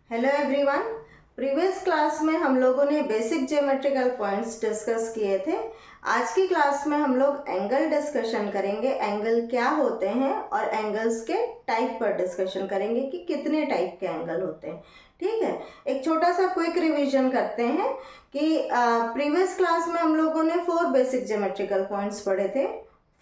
Hello everyone. Previous class में हम लोगों ने बेसिक ज्योमेट्रिकल पॉइंट्स डिस्कस किए थे। आज की क्लास में हम लोग एंगल डिस्कशन करेंगे, एंगल क्या होते हैं और एंगल्स के टाइप पर डिस्कशन करेंगे कि कितने टाइप के एंगल होते हैं। ठीक है, एक छोटा सा क्विक रिवीजन करते हैं कि प्रीवियस क्लास में हम लोगों ने 4 बेसिक ज्योमेट्रिकल पॉइंट्स पढ़े थे।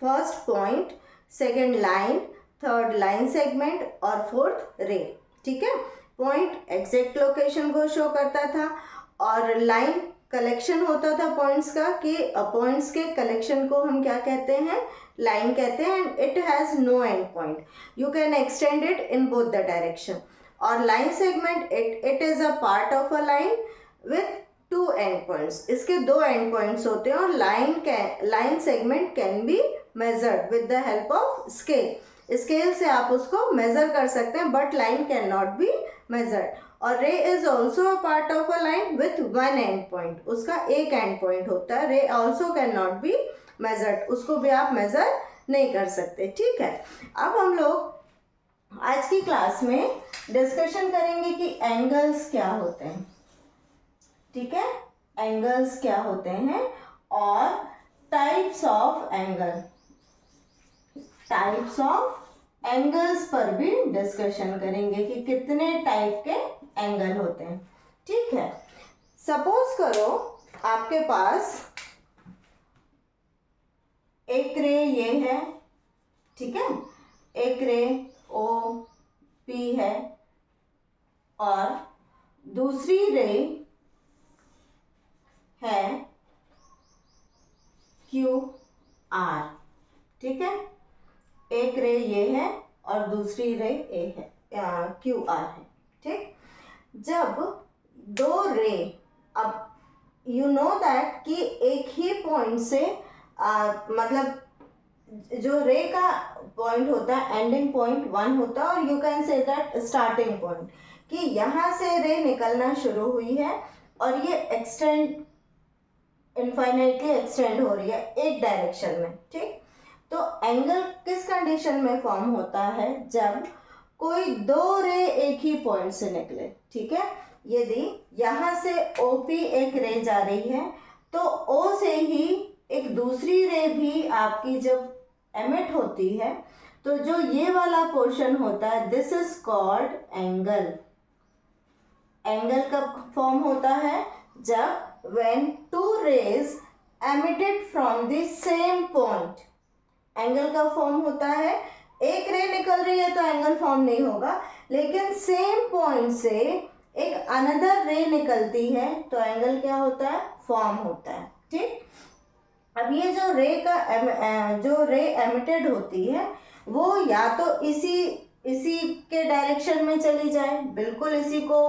First point, second line, third line segment और फोर्थ रे। ठीक है, पॉइंट एग्जैक्ट लोकेशन को शो करता था और लाइन कलेक्शन होता था पॉइंट्स का, कि पॉइंट्स के कलेक्शन को हम क्या कहते हैं, लाइन कहते हैं। And it has no end point, you can extend it in both the direction. और line segment, it is a part of a line with 2 end points. इसके 2 एंड पॉइंट्स होते हैं और line segment can be measured with the help of scale. Scale से आप उसको measure कर सकते हैं, but line can not be measured. और ray is also a part of a line with 1 and point, उसका एक एंड पॉइंट होता है। रे also can not be measured, उसको भी आप मेजर नहीं कर सकते। ठीक है, अब हम लोग आज की क्लास में डिस्कशन करेंगे कि एंगल्स क्या होते हैं। ठीक है, एंगल्स क्या होते हैं और टाइप्स ऑफ एंगल्स पर भी डिस्कशन करेंगे कि कितने टाइप के एंगल होते हैं। ठीक है, सपोज करो आपके पास एक रे ये है, ठीक है, एक रे ओ पी है और दूसरी रे है क्यू आर। ठीक है, एक रे ये है और दूसरी रे ए है, क्यू आर है। ठीक, जब दो रे, अब यू नो दैट कि एक ही पॉइंट से मतलब जो रे का पॉइंट होता है एंडिंग पॉइंट 1 होता है और you can say that starting point, कि यहाँ से रे निकलना शुरू हुई है और ये एक्सटेंड इनफाइनाइटली एक्सटेंड हो रही है एक डायरेक्शन में। ठीक, तो एंगल किस कंडीशन में फॉर्म होता है, जब कोई दो रे एक ही पॉइंट से निकले। ठीक है, यदि यहाँ से OP एक रे जा रही है तो O से ही एक दूसरी रे भी आपकी जब एमिट होती है तो जो ये वाला पोर्शन होता है, this is called angle. Angle कब फॉर्म होता है, जब when two rays emitted from the same point। Angle कब फॉर्म होता है, एक रे निकल रही है तो एंगल फॉर्म नहीं होगा, लेकिन सेम पॉइंट से एक अनदर रे निकलती है तो एंगल क्या होता है, फॉर्म होता है। ठीक, अब ये जो रे एमिटेड होती है वो या तो इसी के डायरेक्शन में चली जाए, बिल्कुल इसी को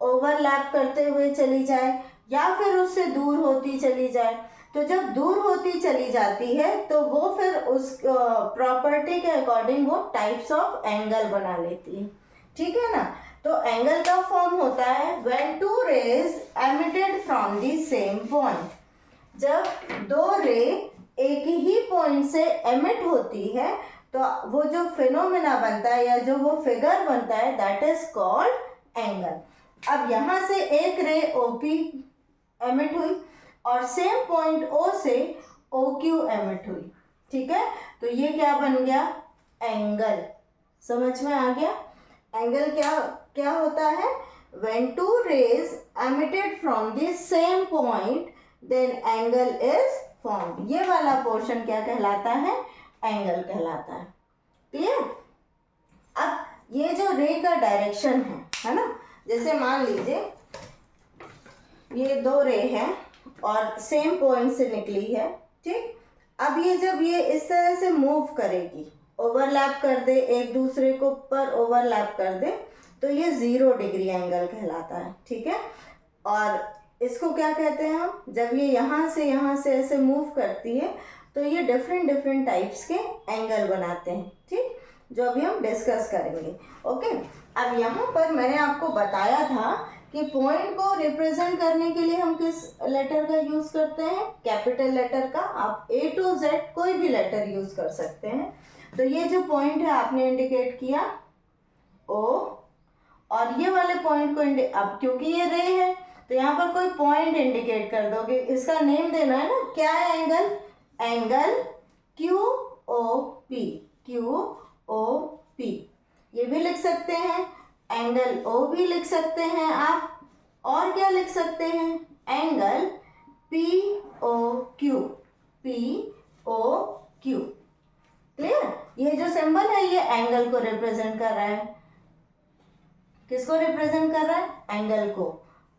ओवरलैप करते हुए चली जाए, या फिर उससे दूर होती चली जाए। तो जब दूर होती चली जाती है तो वो फिर उस प्रॉपर्टी के अकॉर्डिंग वो टाइप्स ऑफ एंगल बना लेती है। ठीक है ना, तो एंगल का फॉर्म होता है when two rays emitted from the same point. जब दो रे एक ही पॉइंट से एमिट होती है तो वो जो फिनोमेना बनता है या जो वो फिगर बनता है, दैट इज कॉल्ड एंगल। अब यहाँ से एक रे OP एमिट हुई और सेम पॉइंट O से OQ एमिट हुई। ठीक है, तो ये क्या बन गया, एंगल। समझ में आ गया, एंगल क्या होता है, when two rays emitted from the same point then angle is formed। ये वाला पोर्शन क्या कहलाता है, एंगल कहलाता है। क्लियर। अब ये जो रे का डायरेक्शन है ना, जैसे मान लीजिए ये दो रे हैं और सेम पॉइंट से निकली है। ठीक, अब ये जब ये इस तरह से मूव करेगी, ओवरलैप कर दे, एक दूसरे को पर ओवरलैप कर दे, तो ये 0 डिग्री एंगल कहलाता है। ठीक है, और इसको क्या कहते हैं हम, जब ये यहाँ से ऐसे मूव करती है तो ये डिफरेंट टाइप्स के एंगल बनाते हैं। ठीक, जो अभी हम डिस्कस करेंगे। ओके, अब यहाँ पर मैंने आपको बताया था कि पॉइंट को रिप्रेजेंट करने के लिए हम किस लेटर का यूज करते हैं, कैपिटल लेटर का। आप A to Z कोई भी लेटर यूज कर सकते हैं। तो ये जो पॉइंट है आपने इंडिकेट किया O, और ये वाले पॉइंट को अब क्योंकि ये रे है तो यहाँ पर कोई पॉइंट इंडिकेट कर दोगे, इसका नेम देना है ना, क्या है angle, angle Q O P, Q O P, ये भी लिख सकते हैं, एंगल ओ भी लिख सकते हैं आप, और क्या लिख सकते हैं, angle P O Q, P O Q. Clear, ये जो सिंबल है ये एंगल को रिप्रेजेंट कर रहा है, किसको रिप्रेजेंट कर रहा है, एंगल को।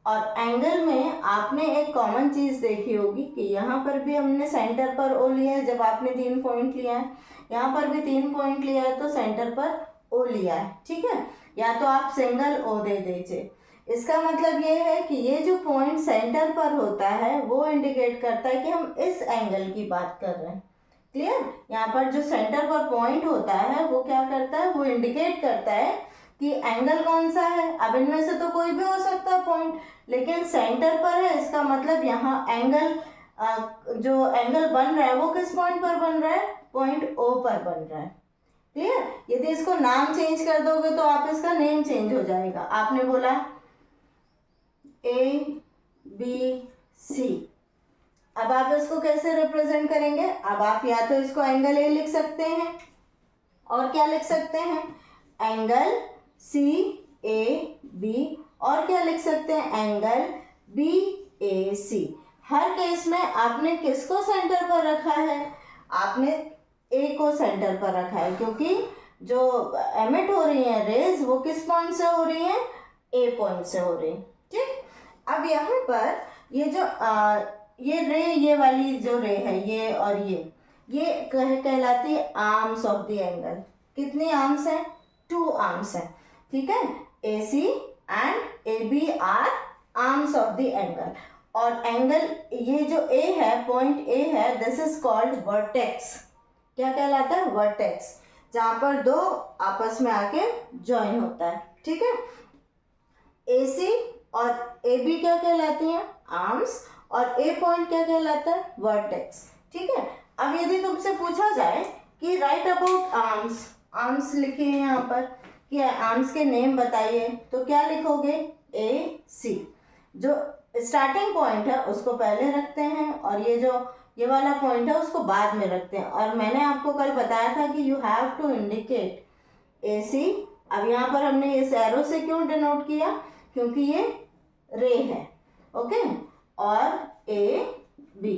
और एंगल में आपने एक कॉमन चीज देखी होगी कि यहाँ पर भी हमने सेंटर पर ओ लिया है, जब आपने 3 पॉइंट लिया है, यहाँ पर भी 3 पॉइंट लिया है तो सेंटर पर ओ लिया है, ठीक है, या तो आप सिंगल ओ दे दीजिए। इसका मतलब ये है कि ये जो पॉइंट सेंटर पर होता है वो इंडिकेट करता है कि हम इस एंगल की बात कर रहे हैं। क्लियर, यहाँ पर जो सेंटर पर पॉइंट होता है वो क्या करता है, वो इंडिकेट करता है कि एंगल कौन सा है। अब इनमें से तो कोई भी हो सकता है पॉइंट, लेकिन सेंटर पर है, इसका मतलब यहाँ एंगल जो एंगल बन रहा है वो किस पॉइंट पर बन रहा है, पॉइंट ओ पर बन रहा है। क्लियर, यदि इसको नाम चेंज कर दोगे तो आप इसका नेम चेंज हो जाएगा। आपने बोला ए बी सी, अब आप इसको कैसे रिप्रेजेंट करेंगे, अब आप या तो इसको एंगल ए लिख सकते हैं और क्या लिख सकते हैं, एंगल सी ए बी, और क्या लिख सकते हैं, एंगल बी ए सी। हर केस में आपने किसको सेंटर पर रखा है, आपने ए को सेंटर पर रखा है, क्योंकि जो एमिट हो रही है रेज वो किस पॉइंट से हो रही है, ए पॉइंट से हो रही है। ठीक, अब यहाँ पर ये जो ये रे, ये वाली जो रे है ये और ये कहलाती है आर्म्स ऑफ द एंगल। कितनी आर्म्स हैं, 2 आर्म्स हैं, ठीक है, A C and A B are arms of the angle. और एंगल ये जो ए है, पॉइंट ए है, दिस इज कॉल्ड वर्टेक्स। क्या कहलाता है, वर्टेक्स, जहां पर 2 आपस में आके ज्वाइन होता है, ठीक है। ए सी और ए बी क्या कहलाती हैं, आर्म्स, और ए पॉइंट क्या कहलाता है, वर्टेक्स, ठीक है। अब यदि तुमसे पूछा जाए कि राइट अबाउट आर्म्स, आर्म्स लिखे हैं यहाँ पर कि आर्म्स के नेम बताइए, तो क्या लिखोगे, ए सी। जो स्टार्टिंग पॉइंट है उसको पहले रखते हैं और ये वाला पॉइंट है उसको बाद में रखते हैं। और मैंने आपको कल बताया था कि you have to indicate A C. अब यहाँ पर हमने इस एरो से क्यों डिनोट किया, क्योंकि ये रे है, ओके, और ए बी।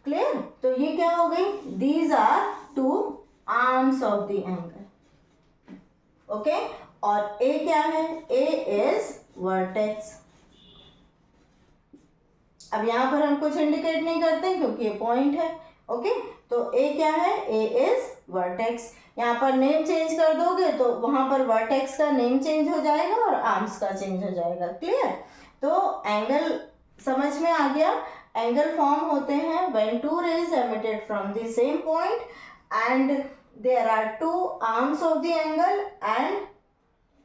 क्लियर, तो ये क्या हो गई, these are 2 arms of the angle, okay. और ए क्या है, ए इज वर्टेक्स। अब यहाँ पर हम कुछ इंडिकेट नहीं करते क्योंकि ये पॉइंट है, ओके। तो ए क्या है, ए इज वर्टेक्स। यहाँ पर नेम चेंज कर दोगे तो वहां पर वर्टेक्स का नेम चेंज हो जाएगा और आर्म्स का चेंज हो जाएगा। क्लियर, तो एंगल समझ में आ गया। एंगल फॉर्म होते हैं when 2 rays emitted from the same point and there are 2 arms of the angle and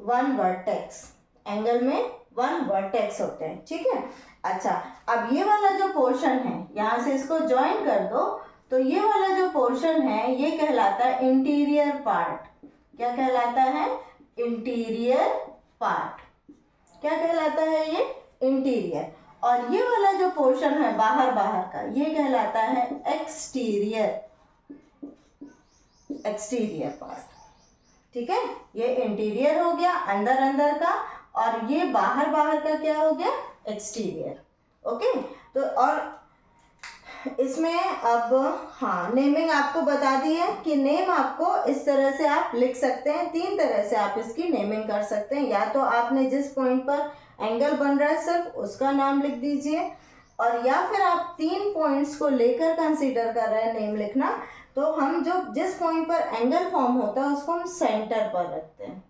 1 vertex। Angle में 1 वर्टेक्स होते हैं, ठीक है। अच्छा, अब ये वाला जो पोर्शन है, यहाँ से इसको ज्वाइन कर दो, तो ये वाला जो पोर्शन है ये कहलाता है इंटीरियर पार्ट। क्या कहलाता है, इंटीरियर पार्ट। क्या कहलाता है ये, इंटीरियर। और ये वाला जो पोर्शन है बाहर बाहर का, ये कहलाता है एक्सटीरियर, एक्सटीरियर पार्ट, ठीक है। ये इंटीरियर हो गया, अंदर अंदर का, और ये बाहर बाहर का क्या हो गया, एक्सटीरियर, ओके। तो और इसमें अब हाँ, नेमिंग आपको बता दी है कि नेम आपको इस तरह से आप लिख सकते हैं, 3 तरह से आप इसकी नेमिंग कर सकते हैं। या तो आपने जिस पॉइंट पर एंगल बन रहा है सिर्फ उसका नाम लिख दीजिए, और या फिर आप 3 पॉइंट्स को लेकर कंसीडर कर रहे हैं नेम लिखना, तो हम जो जिस पॉइंट पर एंगल फॉर्म होता है उसको हम सेंटर पर रखते हैं।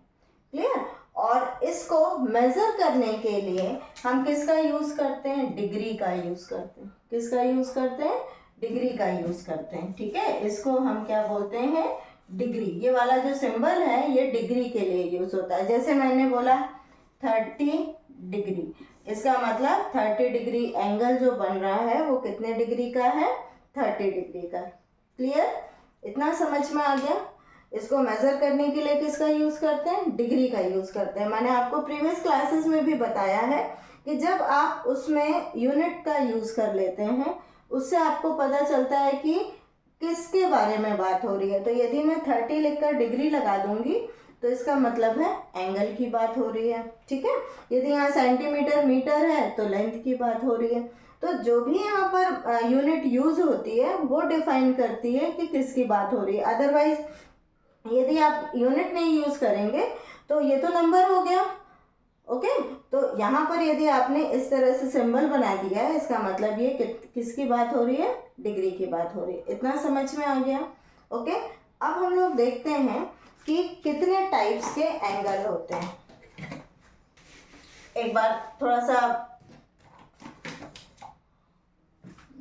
क्लियर, और इसको मेजर करने के लिए हम किसका यूज करते हैं, डिग्री का यूज करते हैं। किसका यूज करते हैं, डिग्री का यूज करते हैं, ठीक है। इसको हम क्या बोलते हैं, डिग्री। ये वाला जो सिंबल है ये डिग्री के लिए यूज होता है। जैसे मैंने बोला 30 डिग्री, इसका मतलब 30 डिग्री एंगल जो बन रहा है वो कितने डिग्री का है, 30 डिग्री का। क्लियर, इतना समझ में आ गया। इसको मेज़र करने के लिए किसका यूज़ करते हैं? डिग्री का यूज़ करते हैं। मैंने आपको प्रीवियस क्लासेस में भी बताया है कि जब आप उसमें यूनिट का यूज़ कर लेते हैं उससे आपको पता चलता है कि किसके बारे में बात हो रही है। तो यदि मैं 30 लिखकर डिग्री लगा दूंगी तो इसका मतलब है एंगल की बात हो रही है, ठीक है। यदि यहाँ सेंटीमीटर मीटर है तो लेंथ की बात हो रही है। तो जो भी यहाँ पर यूनिट यूज़ होती है वो डिफाइन करती है कि किसकी बात हो रही है। अदरवाइज यदि आप यूनिट नहीं यूज़ करेंगे तो ये तो नंबर हो गया, ओके। तो यहाँ पर यदि आपने इस तरह से सिंबल बना दिया है इसका मतलब ये किसकी बात हो रही है? डिग्री की बात हो रही है। इतना समझ में आ गया, ओके। अब हम लोग देखते हैं कि कितने टाइप्स के एंगल होते हैं। एक बार थोड़ा सा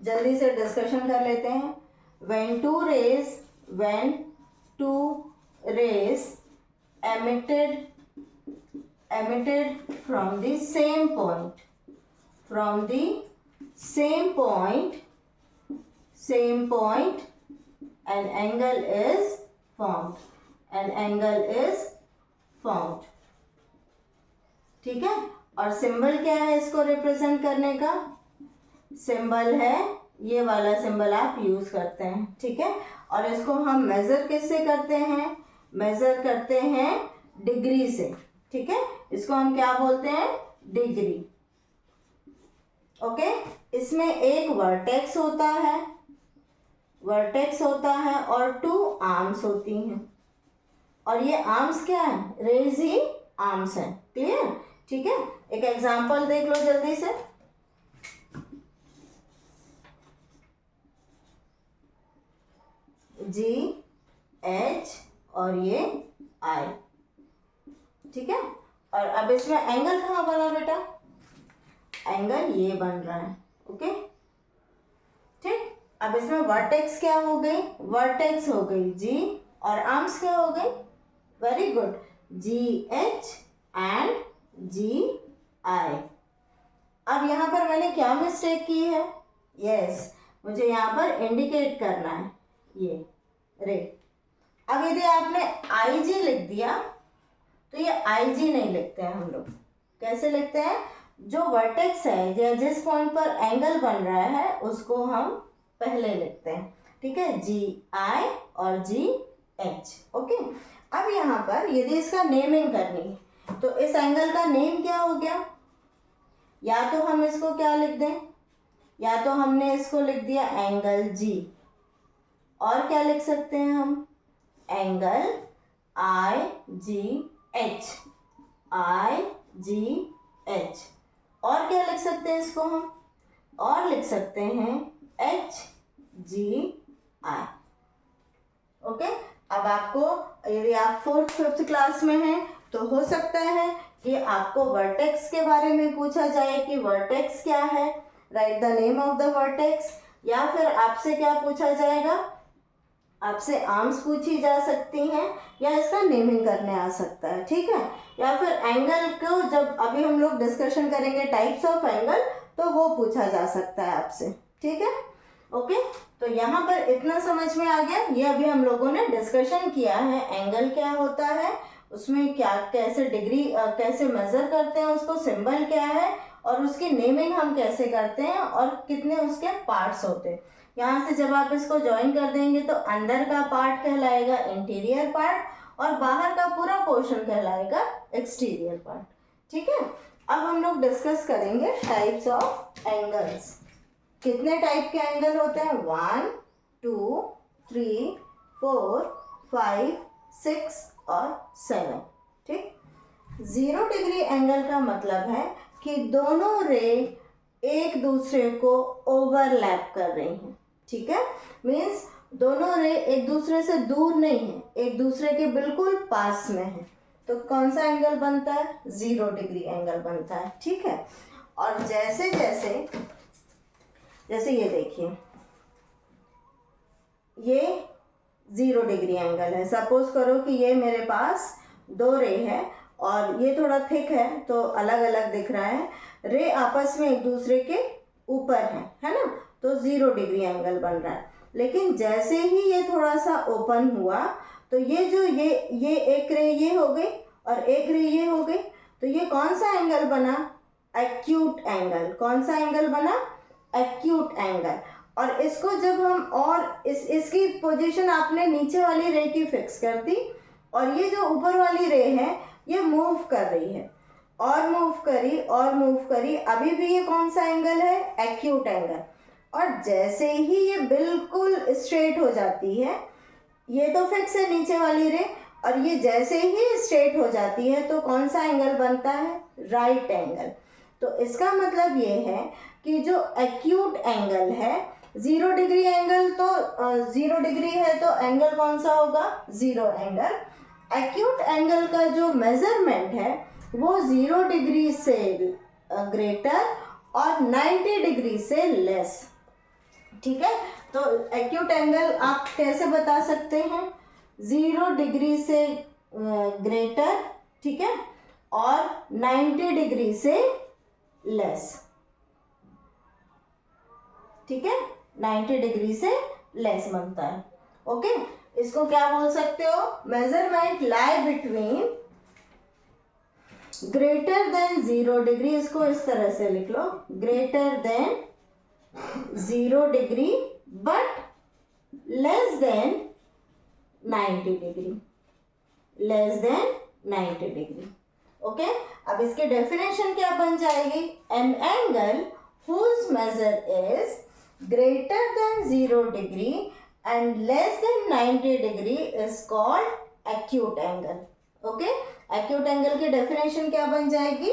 जल्दी से डिस्कशन कर लेते हैं। when two rays emitted from the same point an angle is formed, ठीक है। और सिंबल क्या है इसको रिप्रेजेंट करने का? सिंबल है ये वाला सिंबल आप यूज करते हैं, ठीक है। और इसको हम मेजर किससे करते हैं? मेजर करते हैं डिग्री से, ठीक है। इसको हम क्या बोलते हैं? Degree, okay. इसमें एक वर्टेक्स होता है और 2 आर्म्स होती हैं। और ये आर्म्स क्या है? रेज ही आर्म्स हैं, क्लियर, ठीक है। एक एग्जांपल देख लो जल्दी से। जी एच और ये आई, ठीक है। और अब इसमें एंगल कहाँ बना बेटा? एंगल ये बन रहा है, ओके, ठीक। अब इसमें वर्टेक्स क्या हो गई? वर्टेक्स हो गई जी, और आर्म्स क्या हो गई? Very good, G H and G I. अब यहाँ पर मैंने क्या मिस्टेक की है? यस, मुझे यहाँ पर इंडिकेट करना है ये रे। अब यदि आपने आई जी लिख दिया तो ये आई जी नहीं लिखते हैं हम लोग। कैसे लिखते हैं? जो वर्टेक्स है या जिस पॉइंट पर एंगल बन रहा है उसको हम पहले लिखते हैं, ठीक है, जी आई और जी एच, ओके। अब यहाँ पर यदि इसका नेमिंग करनी है तो इस एंगल का नेम क्या हो गया? या तो हम इसको क्या लिख दें, या तो हमने इसको लिख दिया एंगल जी, और क्या लिख सकते हैं हम? एंगल आई जी एच, और क्या लिख सकते हैं इसको हम? और लिख सकते हैं एच जी आई, ओके। अब आपको यदि आप 4th 5th क्लास में हैं तो हो सकता है कि आपको वर्टेक्स के बारे में पूछा जाए कि वर्टेक्स क्या है, right the name of the vertex. या फिर आपसे क्या पूछा जाएगा? आपसे आर्म्स पूछी जा सकती हैं या इसका नेमिंग करने आ सकता है, ठीक है। या फिर एंगल को जब अभी हम लोग डिस्कशन करेंगे टाइप्स ऑफ एंगल तो वो पूछा जा सकता है आपसे, ठीक है, ओके। तो यहाँ पर इतना समझ में आ गया। ये अभी हम लोगों ने डिस्कशन किया है एंगल क्या होता है, उसमें क्या कैसे डिग्री कैसे मेजर करते हैं उसको, सिंबल क्या है और उसकी नेमिंग हम कैसे करते हैं और कितने उसके पार्ट्स होते हैं। यहाँ से जब आप इसको ज्वाइन कर देंगे तो अंदर का पार्ट कहलाएगा इंटीरियर पार्ट और बाहर का पूरा पोर्शन कहलाएगा एक्सटीरियर पार्ट, ठीक है। अब हम लोग डिस्कस करेंगे टाइप्स ऑफ एंगल्स। कितने टाइप के एंगल होते हैं? 1 2 3 4 5 6 और 7, ठीक। 0 डिग्री एंगल का मतलब है कि दोनों रे एक दूसरे को ओवरलैप कर रही हैं, ठीक है। मीन्स दोनों रे एक दूसरे से दूर नहीं है, एक दूसरे के बिल्कुल पास में है। तो कौन सा एंगल बनता है? 0 डिग्री एंगल बनता है, ठीक है। और जैसे ये देखिए, ये 0 डिग्री एंगल है। सपोज करो कि ये मेरे पास 2 रे है और ये थोड़ा थिक है तो अलग अलग दिख रहा है। रे आपस में एक दूसरे के ऊपर है ना, तो 0 डिग्री एंगल बन रहा है। लेकिन जैसे ही ये थोड़ा सा ओपन हुआ तो ये जो ये एक रे ये हो गई और एक रे ये हो गई, तो ये कौन सा एंगल बना? Acute angle. कौन सा एंगल बना? Acute angle. और इसको जब हम और इसकी पोजीशन आपने नीचे वाली रे की फिक्स कर दी और ये जो ऊपर वाली रे है ये मूव कर रही है और मूव करी और मूव करी, अभी भी ये कौन सा एंगल है? Acute angle. और जैसे ही ये बिल्कुल स्ट्रेट हो जाती है, ये तो फिक्स है नीचे वाली रे, और ये जैसे ही स्ट्रेट हो जाती है तो कौन सा एंगल बनता है? Right angle. तो इसका मतलब ये है कि जो एक्यूट एंगल है, 0 डिग्री एंगल, तो 0 डिग्री है तो एंगल कौन सा होगा? 0 एंगल। एक्यूट एंगल का जो मेजरमेंट है वो 0 डिग्री से ग्रेटर और 90 डिग्री से लेस। ठीक है, तो एक्यूट एंगल आप कैसे बता सकते हैं? 0 डिग्री से ग्रेटर, ठीक है, और 90 डिग्री से लेस। ठीक है, 90 डिग्री से लेस बनता है। ओके, इसको क्या बोल सकते हो? Measurement lie between greater than 0 degree, इसको इस तरह से लिख लो, greater than 0 degree but less than 90 degree, less than 90 degree. Okay, अब इसकी डेफिनेशन क्या बन जाएगी? An angle whose measure is greater than 0 degree and less than 90 degree is called acute angle. Okay, acute angle की definition क्या बन जाएगी?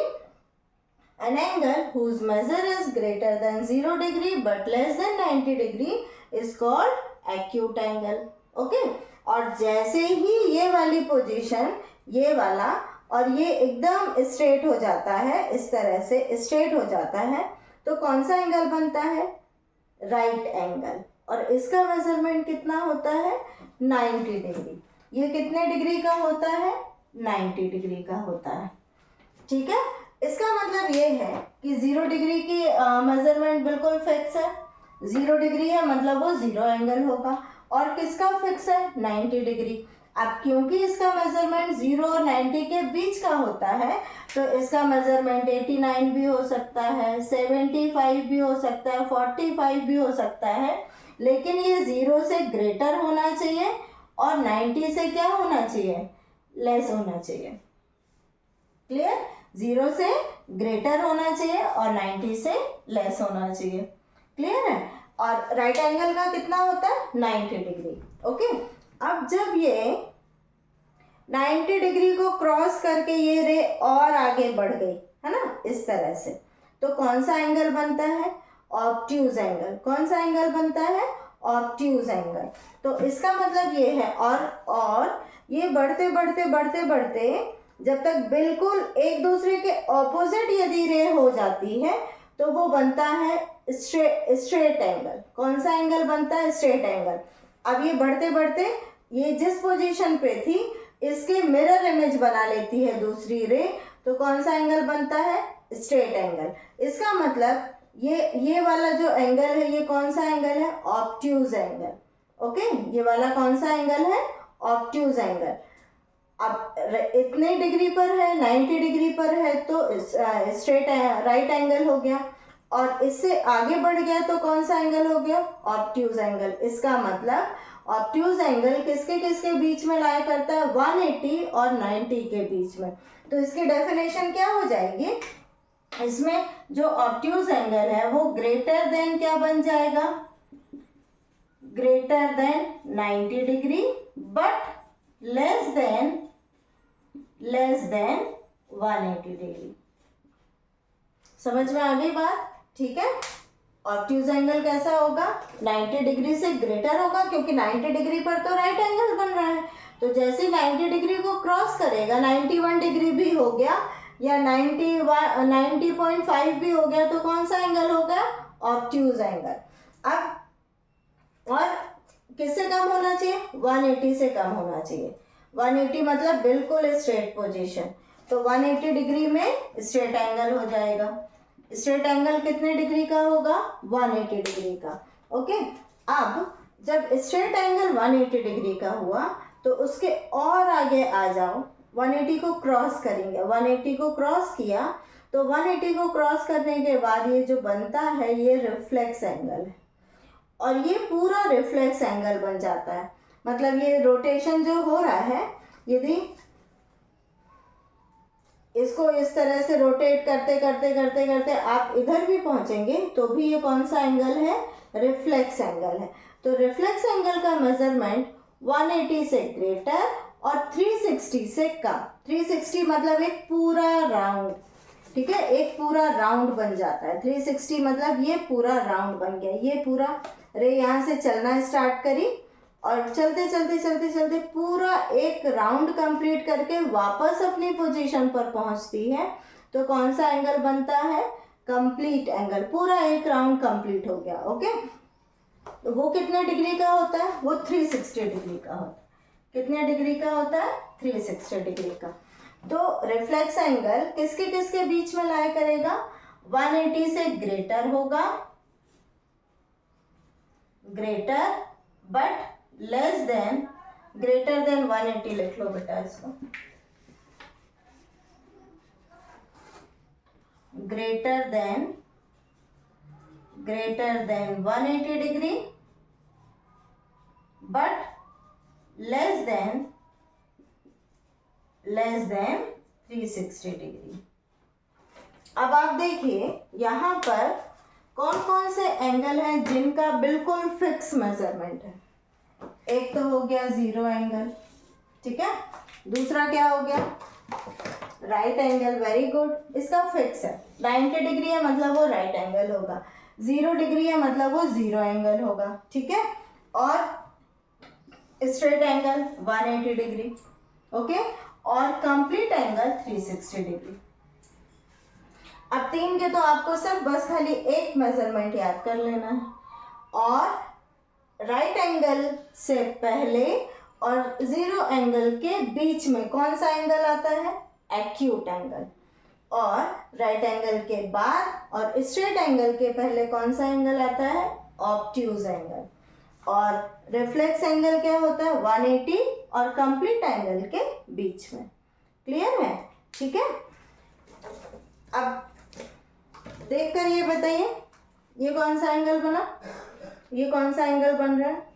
An angle whose measure is greater than 0 degree but less than 90 degree is called acute angle. Okay, और जैसे ही ये वाली position, ये वाला और ये एकदम स्ट्रेट हो जाता है, इस तरह से स्ट्रेट हो जाता है, तो कौन सा एंगल बनता है? Right angle. और इसका मेजरमेंट कितना होता है? 90 डिग्री। ये कितने डिग्री का होता है? 90 डिग्री का होता है। ठीक है, इसका मतलब ये है कि 0 डिग्री की मेजरमेंट बिल्कुल फिक्स है। 0 डिग्री है मतलब वो 0 एंगल होगा। और किसका फिक्स है? 90 डिग्री। अब क्योंकि इसका मेजरमेंट 0 और 90 के बीच का होता है, तो इसका मेजरमेंट 89 भी हो सकता है, 75 भी हो सकता है, 45 भी हो सकता है, लेकिन ये 0 से ग्रेटर होना चाहिए और 90 से क्या होना चाहिए? लेस होना चाहिए। क्लियर? 0 से ग्रेटर होना चाहिए और 90 से लेस होना चाहिए। क्लियर है? और राइट एंगल का कितना होता है? 90 डिग्री। ओके, अब जब ये 90 डिग्री को क्रॉस करके ये रे और आगे बढ़ गई, है ना, इस तरह से, तो कौन सा एंगल बनता है? Obtuse angle. कौन सा एंगल बनता है? Obtuse angle. तो इसका मतलब ये है, और ये बढ़ते बढ़ते बढ़ते बढ़ते जब तक बिल्कुल एक दूसरे के ऑपोजिट यदि रे हो जाती है तो वो बनता है स्ट्रेट एंगल। कौन सा एंगल बनता है? Straight angle. अब ये बढ़ते बढ़ते ये जिस पोजीशन पे थी इसके मिरर इमेज बना लेती है दूसरी रे, तो कौन सा एंगल बनता है? Straight angle. इसका मतलब ये वाला जो एंगल है ये कौन सा एंगल है? Obtuse angle. ओके, ये वाला कौन सा एंगल है? Obtuse angle. अब इतने डिग्री पर है, 90 डिग्री पर है, तो स्ट्रेट राइट एंगल हो गया, और इससे आगे बढ़ गया तो कौन सा एंगल हो गया? Obtuse angle. इसका मतलब ऑब्ट्यूज एंगल किसके किसके बीच में लाया करता है? 180 और 90 के बीच में। तो इसकी डेफिनेशन क्या हो जाएगी? इसमें जो ऑब्ट्यूज एंगल है वो ग्रेटर देन क्या बन जाएगा? Greater than 90 degree but less then 180 degree. समझ में आ गई बात? ठीक है, ऑब्ट्यूज एंगल कैसा होगा? 90 डिग्री से ग्रेटर होगा, क्योंकि 90 डिग्री पर तो राइट एंगल बन रहा है। तो जैसे 90 डिग्री को क्रॉस करेगा, 91 डिग्री भी हो गया या 90.5 भी हो गया, तो कौन सा एंगल होगा? Obtuse angle. अब और किससे कम होना चाहिए? 180 से कम होना चाहिए। 180 मतलब बिल्कुल स्ट्रेट पोजीशन, तो 180 डिग्री में स्ट्रेट एंगल हो जाएगा। स्ट्रेट एंगल कितने डिग्री का होगा? 180 डिग्री का। ओके, अब जब स्ट्रेट एंगल 180 डिग्री का हुआ तो उसके और आगे आ जाओ, 180 को क्रॉस करेंगे, 180 को क्रॉस किया तो 180 को क्रॉस करने के बाद ये जो बनता है ये रिफ्लेक्स एंगल है, और ये पूरा रिफ्लेक्स एंगल बन जाता है। मतलब ये रोटेशन जो हो रहा है, यदि इसको इस तरह से रोटेट करते करते करते करते आप इधर भी पहुंचेंगे तो भी ये कौन सा एंगल है, रिफ्लेक्स एंगल है। तो रिफ्लेक्स एंगल का मेजरमेंट 180 से ग्रेटर और 360 से कम। 360 मतलब एक पूरा राउंड, ठीक है, एक पूरा राउंड बन जाता है। 360 मतलब ये पूरा राउंड बन गया। ये पूरा रे यहाँ से चलना स्टार्ट करी और चलते चलते चलते चलते पूरा एक राउंड कंप्लीट करके वापस अपनी पोजीशन पर पहुंचती है, तो कौन सा एंगल बनता है, कंप्लीट एंगल। पूरा एक राउंड कंप्लीट हो गया। ओके, तो वो कितने डिग्री का होता है, वो 360 डिग्री का होता है। कितने डिग्री का होता है, 360 डिग्री का। तो रिफ्लेक्स एंगल किसके किसके बीच में लाई करेगा, 180 से ग्रेटर होगा, greater but less then, greater than 180 लिख लो बेटा इसको, greater than 180 degree but less then 360 degree. अब आप देखिए यहाँ पर कौन कौन से एंगल हैं जिनका बिल्कुल फिक्स मेजरमेंट है। एक तो हो गया जीरो एंगल, ठीक है। दूसरा क्या हो गया, राइट एंगल, वेरी गुड, इसका फिक्स है। 90 डिग्री है मतलब वो राइट एंगल होगा, 0 डिग्री है मतलब वो जीरो एंगल होगा, ठीक है। और स्ट्रेट एंगल 180 डिग्री, ओके, और कंप्लीट एंगल 360 डिग्री। अब तीन के तो आपको सिर्फ बस खाली एक मेजरमेंट याद कर लेना है, और राइट एंगल से पहले और जीरो एंगल के बीच में कौन सा एंगल आता है, एक्यूट एंगल, और राइट एंगल के बाद और स्ट्रेट एंगल के पहले कौन सा एंगल आता है, ऑब्ट्यूज एंगल, और रिफ्लेक्स एंगल क्या होता है, 180 और कंप्लीट एंगल के बीच में। क्लियर है, ठीक है। अब देखकर ये बताइए ये कौन सा एंगल बना, ये कौन सा एंगल बन रहा है,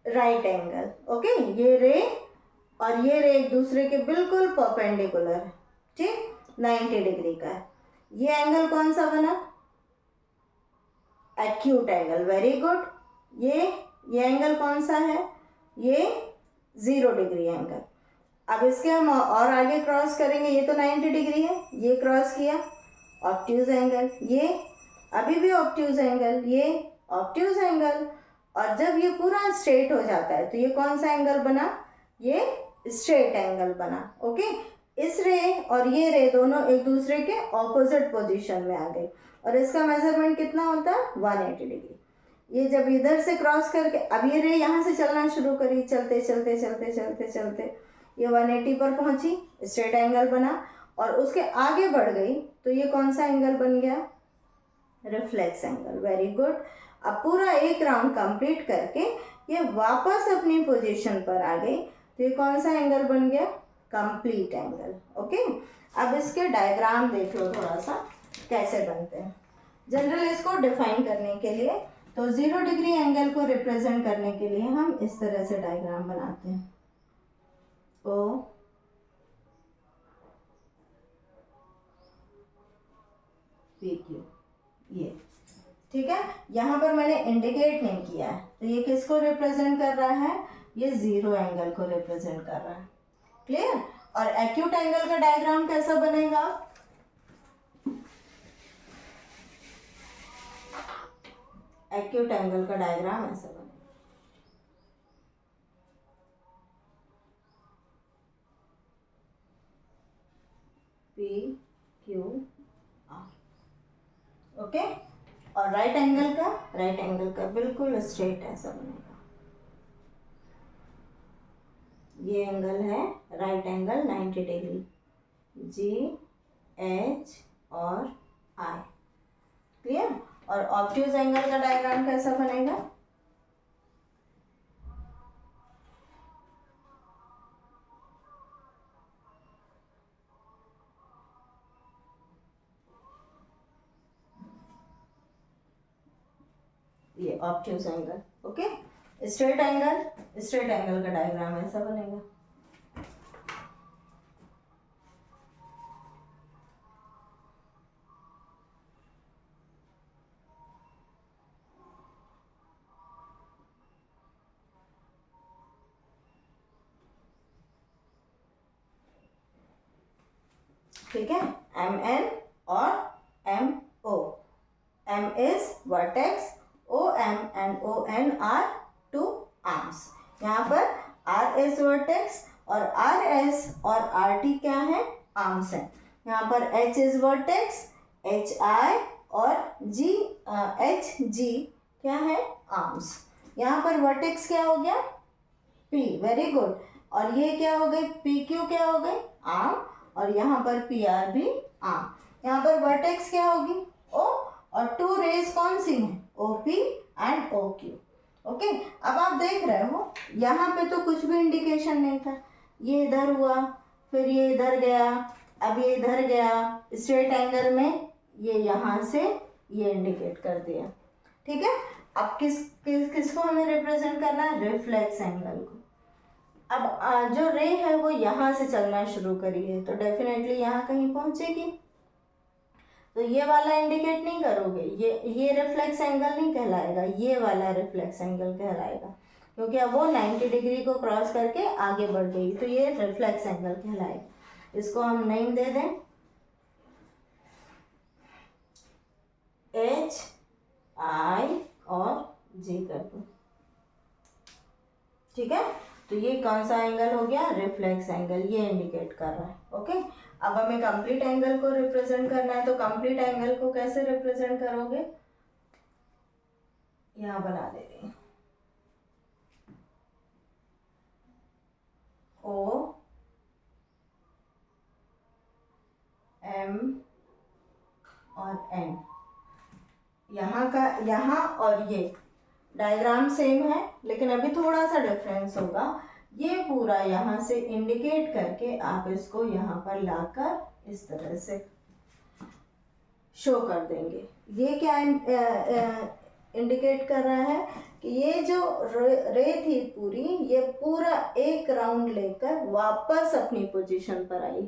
राइट एंगल, ओके। ये रे और ये रे एक दूसरे के बिल्कुल परपेंडिकुलर है, ठीक, 90 डिग्री का है। ये एंगल कौन सा बना, एक्यूट एंगल, वेरी गुड। ये एंगल कौन सा है, ये 0 डिग्री एंगल। अब इसके हम और आगे क्रॉस करेंगे, ये तो 90 डिग्री है, ये क्रॉस किया, ऑब्ट्यूज एंगल, ये अभी भी ऑब्ट्यूज एंगल, ये ऑब्ट्यूज एंगल, और जब ये पूरा स्ट्रेट हो जाता है तो ये कौन सा एंगल बना, ये स्ट्रेट एंगल बना, ओके। इस रे और ये रे दोनों एक दूसरे के ऑपोजिट पोजीशन में आ गई, और इसका मेजरमेंट कितना होता है, 180 डिग्री। ये जब इधर से क्रॉस करके, अब ये रे यहाँ से चलना शुरू करी, चलते चलते चलते चलते चलते ये 180 पर पहुंची, स्ट्रेट एंगल बना, और उसके आगे बढ़ गई तो ये कौन सा एंगल बन गया, रिफ्लेक्स एंगल, वेरी गुड। अब पूरा एक राउंड कंप्लीट करके ये वापस अपनी पोजीशन पर आ गई, तो ये कौन सा एंगल बन गया, कंप्लीट एंगल, ओके। अब इसके डायग्राम देख लो थोड़ा सा कैसे बनते हैं। जनरल इसको डिफाइन करने के लिए, तो 0 डिग्री एंगल को रिप्रेजेंट करने के लिए हम इस तरह से डायग्राम बनाते हैं, ओ पी क्यू, ये ठीक है। यहाँ पर मैंने इंडिकेट नहीं किया है, तो ये किसको रिप्रेजेंट कर रहा है, ये 0 एंगल को रिप्रेजेंट कर रहा है, क्लियर। और एक्यूट एंगल का डायग्राम कैसा बनेगा, एक्यूट एंगल का डायग्राम ऐसा बनेगा, पी क्यू आर, ओके। और राइट एंगल का बिल्कुल स्ट्रेट ऐसा बनेगा। ये एंगल है right angle 90 degree, G H और आई, क्लियर। और ऑब्ट्यूज एंगल का डायग्राम कैसा बनेगा, obtuse angle. Okay, straight angle का डायग्राम ऐसा बनेगा। ठीक है, एम एन और M O. M is vertex, O M and O N are two arms. यहाँ पर आर इज वर्टेक्स और आर एस और आर टी क्या है, आर्म्स है। यहाँ पर H is vertex, H I और जी एच जी क्या है, आर्म्स। यहाँ पर वर्टेक्स क्या हो गया, पी, वेरी गुड। और ये क्या हो गई, पी क्यू क्या हो गई, आर्म, और यहाँ पर पी आर भी आर्म। यहाँ पर वर्टेक्स क्या होगी, ओ, और टू रेज कौन सी हैं, O P and O Q. Okay, अब आप देख रहे हो यहाँ पे तो कुछ भी इंडिकेशन नहीं था, ये इधर हुआ, फिर ये इधर गया, अब ये इधर गया। स्ट्रेट एंगल में ये यहाँ से ये इंडिकेट कर दिया। ठीक है, अब किसको हमें रिप्रेजेंट करना है, रिफ्लेक्स एंगल को। अब जो रे है वो यहाँ से चलना शुरू करी है तो डेफिनेटली यहाँ कहीं पहुँचेगी, तो ये वाला इंडिकेट नहीं करोगे, ये रिफ्लेक्स एंगल नहीं कहलाएगा, ये वाला रिफ्लेक्स एंगल कहलाएगा, क्योंकि अब वो 90 डिग्री को क्रॉस करके आगे बढ़ गई, तो ये रिफ्लेक्स एंगल कहलाएगा। इसको हम नेम दे दें एच आई और जी कर दो। ठीक है, तो ये कौन सा एंगल हो गया, रिफ्लेक्स एंगल, ये इंडिकेट कर रहा है। ओके, अब हमें कंप्लीट एंगल को रिप्रेजेंट करना है, तो कंप्लीट एंगल को कैसे रिप्रेजेंट करोगे, यहाँ बना दे रही हूँ, ओ एम और एन, यहाँ और ये डायग्राम सेम है लेकिन अभी थोड़ा सा डिफरेंस होगा। ये पूरा यहाँ से इंडिकेट करके आप इसको यहाँ पर लाकर इस तरह से शो कर देंगे। ये क्या इंडिकेट कर रहा है कि ये जो रे थी पूरी, ये पूरा एक राउंड लेकर वापस अपनी पोजीशन पर आई।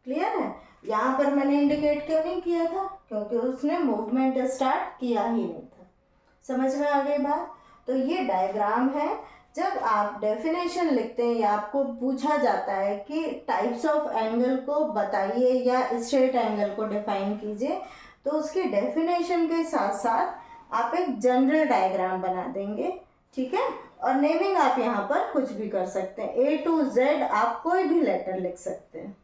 क्लियर है, यहाँ पर मैंने इंडिकेट क्यों नहीं किया था, क्योंकि उसने मूवमेंट स्टार्ट किया ही नहीं था। समझ में आ गई बात। तो ये डायग्राम है। जब आप डेफिनेशन लिखते हैं या आपको पूछा जाता है कि टाइप्स ऑफ एंगल को बताइए या स्ट्रेट एंगल को डिफाइन कीजिए, तो उसकी डेफिनेशन के साथ साथ आप एक जनरल डायग्राम बना देंगे। ठीक है, और नेमिंग आप यहाँ पर कुछ भी कर सकते हैं, A to Z आप कोई भी लेटर लिख सकते हैं।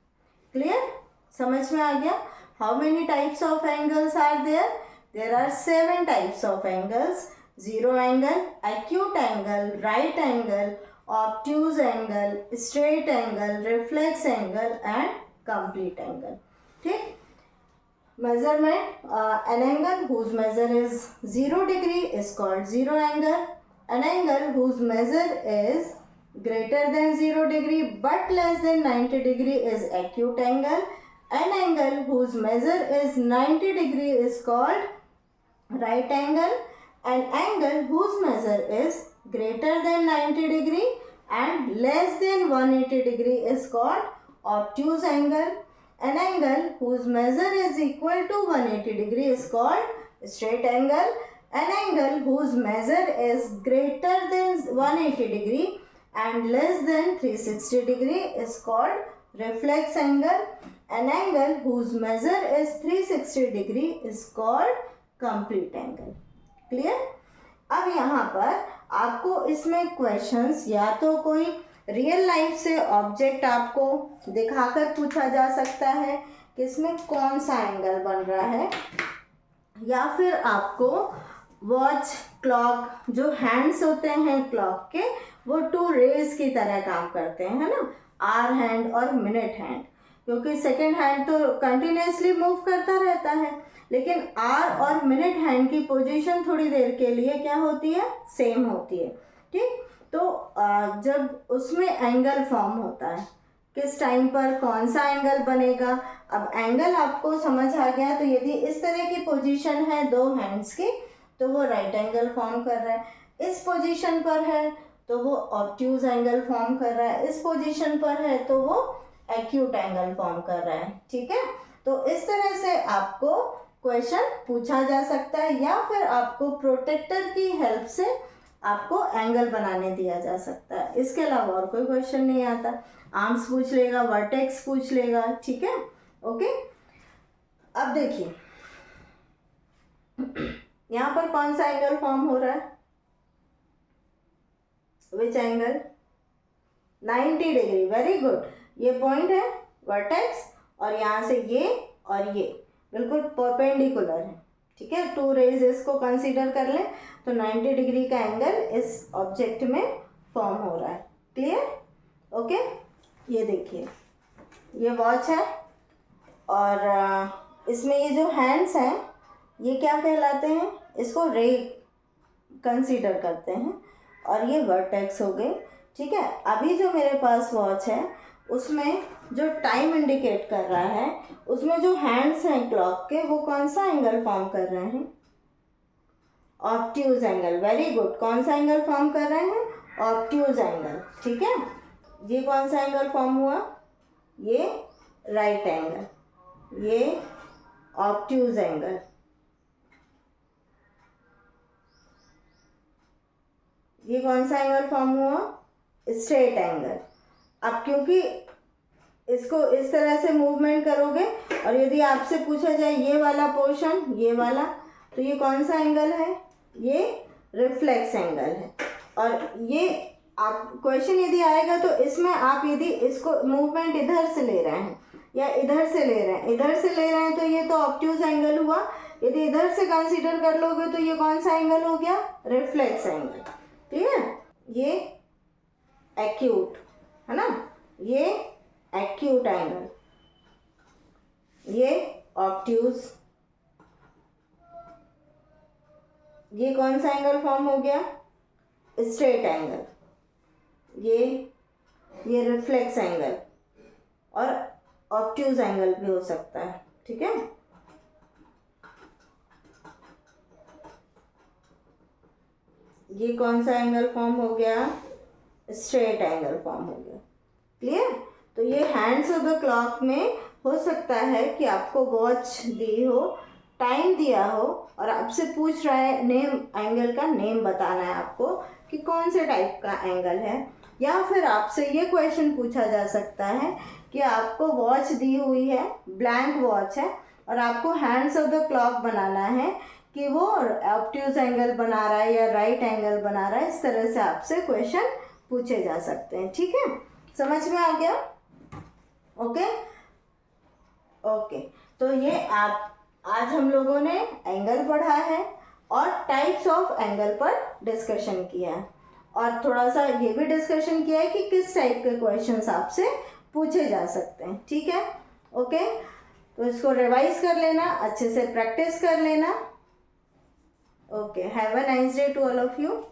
क्लियर, समझ में आ गया। How many types of angles are there? There are 7 types of angles: zero angle, acute angle, right angle, obtuse angle, straight angle, reflex angle and complete angle. ठीक, measurement, an angle whose measure is 0 degree is called zero angle. An angle whose measure is greater than 0 degree but less than 90 degree is acute angle. An angle whose measure is 90 degree is called right angle. An angle whose measure is greater than 90 degree and less than 180 degree is called obtuse angle. An angle whose measure is equal to 180 degree is called straight angle. An angle whose measure is greater than 180 degree and less than 360 degree is called reflex angle. An angle whose measure is 360 degree is called complete angle. Clear. अब यहाँ पर आपको इसमें questions या तो कोई real life से object आपको दिखाकर पूछा जा सकता है कि इसमें कौन सा एंगल बन रहा है, या फिर आपको वॉच, क्लॉक, जो हैंड्स होते हैं क्लॉक के, वो 2 रेज की तरह काम करते हैं, है ना, आवर हैंड और मिनट हैंड, क्योंकि सेकेंड हैंड तो कंटिन्यूसली मूव करता रहता है, लेकिन आवर और मिनट हैंड की पोजीशन थोड़ी देर के लिए क्या होती है, सेम होती है। ठीक, तो जब उसमें एंगल फॉर्म होता है, किस टाइम पर कौन सा एंगल बनेगा। अब एंगल आपको समझ आ गया, तो यदि इस तरह की पोजीशन है 2 हैंड्स की, तो वो राइट एंगल फॉर्म कर रहा है। इस पोजीशन पर है तो वो ऑब्ट्यूज एंगल फॉर्म कर रहा है। इस पोजीशन पर है तो वो एक्यूट एंगल फॉर्म कर रहा है। ठीक है, तो इस तरह से आपको क्वेश्चन पूछा जा सकता है, या फिर आपको प्रोटेक्टर की हेल्प से आपको एंगल बनाने दिया जा सकता है। इसके अलावा और कोई क्वेश्चन नहीं आता। आर्म्स पूछ लेगा, वर्टेक्स पूछ लेगा। ठीक है, ओके। अब देखिए यहाँ पर कौन सा एंगल फॉर्म हो रहा है, which angle, 90 degree. Very good, ये पॉइंट है वर्टेक्स, और यहाँ से ये और ये बिल्कुल परपेंडिकुलर है। ठीक है, 2 रेज इसको कंसीडर कर लें तो 90 डिग्री का एंगल इस ऑब्जेक्ट में फॉर्म हो रहा है। Clear, okay. ये देखिए ये वॉच है, और इसमें ये जो हैंड्स हैं ये क्या कहलाते हैं, इसको रे कंसीडर करते हैं, और ये वर्टेक्स हो गए। ठीक है, अभी जो मेरे पास वॉच है उसमें जो टाइम इंडिकेट कर रहा है, उसमें जो हैंड्स हैं क्लॉक के, वो कौन सा एंगल फॉर्म कर रहे हैं, ऑब्ट्यूज एंगल। वेरी गुड, कौन सा एंगल फॉर्म कर रहे हैं, ऑब्ट्यूज एंगल। ठीक है, ये कौन सा एंगल फॉर्म हुआ, ये राइट एंगल, ये ऑब्ट्यूज एंगल, ये कौन सा एंगल फॉर्म हुआ, स्ट्रेट एंगल। अब क्योंकि इसको इस तरह से मूवमेंट करोगे, और यदि आपसे पूछा जाए ये वाला पोर्शन, ये वाला, तो ये कौन सा एंगल है, ये रिफ्लेक्स एंगल है। और ये आप क्वेश्चन यदि आएगा तो इसमें आप यदि इसको मूवमेंट इधर से ले रहे हैं या इधर से ले रहे हैं, इधर से ले रहे हैं तो ये तो ऑब्ट्यूज एंगल हुआ। यदि इधर से कंसीडर कर लोगे तो ये कौन सा एंगल हो गया, रिफ्लेक्स एंगल। ठीक है, ये एक्यूट है ना, ये एक्यूट एंगल, ये ऑब्ट्यूज, ये कौन सा एंगल फॉर्म हो गया, स्ट्रेट एंगल, ये रिफ्लेक्स एंगल, और ऑब्ट्यूज एंगल भी हो सकता है। ठीक है, ये कौन सा एंगल फॉर्म हो गया, स्ट्रेट एंगल फॉर्म हो गया। क्लियर, तो ये हैंड्स ऑफ द क्लॉक में हो सकता है कि आपको वॉच दी हो, टाइम दिया हो, और आपसे पूछ रहा है नेम, एंगल का नेम बताना है आपको कि कौन से टाइप का एंगल है। या फिर आपसे ये क्वेश्चन पूछा जा सकता है कि आपको वॉच दी हुई है, ब्लैंक वॉच है, और आपको हैंड्स ऑफ द क्लॉक बनाना है कि वो ऑब्ट्यूज एंगल बना रहा है या राइट एंगल बना रहा है। इस तरह से आपसे क्वेश्चन पूछे जा सकते हैं। ठीक है, समझ में आ गया, ओके ओके। तो ये आज हम लोगों ने एंगल पढ़ा है और टाइप्स ऑफ एंगल पर डिस्कशन किया है, और थोड़ा सा ये भी डिस्कशन किया है कि किस टाइप के क्वेश्चंस आपसे पूछे जा सकते हैं। ठीक है, ओके। तो इसको रिवाइज कर लेना, अच्छे से प्रैक्टिस कर लेना। Okay, have a nice day to all of you.